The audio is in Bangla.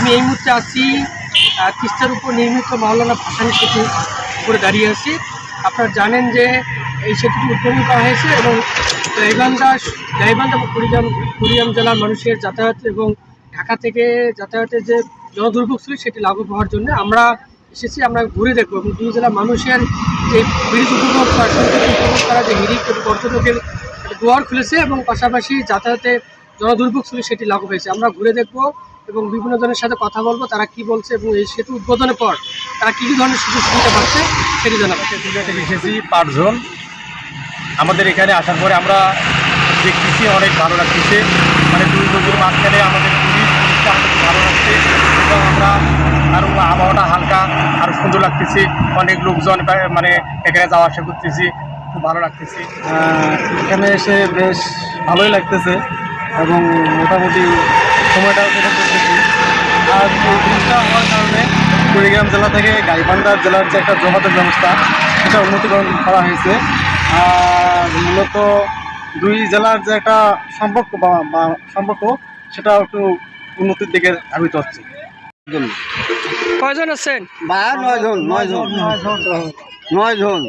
আমি এই মুহূর্তে আছি তিস্তার উপর নির্মিত মাওলানা ভাসানী সেতু উপরে দাঁড়িয়ে আছি। আপনারা জানেন যে এই সেতুটি উদ্বোধন করা হয়েছে এবং গাইবান্ধা এবং কুড়িগ্রাম জেলার মানুষের যাতায়াত এবং ঢাকা থেকে যাতায়াতের যে জনদুর্ভোগ ছিল সেটি লাঘব হওয়ার জন্য আমরা এসেছি। আমরা ঘুরে দেখবো এবং দুই জেলার মানুষের যে ব্রিজ উপভোগ করা যে হিরিক এবং পর্যটকের দুয়ার খুলেছে এবং পাশাপাশি যাতায়াতে জনদুর্ভোগ ছিল সেটি লাঘব হয়েছে। আমরা ঘুরে দেখবো এবং বিভিন্ন জনের সাথে কথা বলবো, তারা কি বলছে এবং এই সেতু উদ্বোধনের পর তারা কী কী ধরনের সুযোগ সুবিধা পাচ্ছে সেটি জানাবো। থেকে এসেছি 5 জন। আমাদের এখানে আসার পরে আমরা দেখতেছি অনেক ভালো লাগতেছে, মানে দুই নদীর মাঝখানে আমাদের জিনিসটা আমাদের খুব ভালো লাগছে এবং আমরা আরও আবহাওয়াটা হালকা আরও সুন্দর লাগতেছে। অনেক লোকজন মানে এখানে যাওয়া আসা করতেছি, খুব ভালো লাগতেছে। এখানে এসে বেশ ভালোই লাগতেছে এবং মোটামুটি সময়টাও কেটে করতেছি। আর এই জিনিসটা হওয়ার কারণে কুড়িগ্রাম জেলা থেকে গাইবান্ধা জেলার যে একটা যোগাযোগ ব্যবস্থা সেটা উন্নতিকরণ করা হয়েছে। আর মূলত দুই জেলার যে একটা সম্পর্ক বা সম্পর্ক সেটা একটু উন্নতির দিকে ধাবিত হচ্ছে। কয়জন আছেন? 9 জন।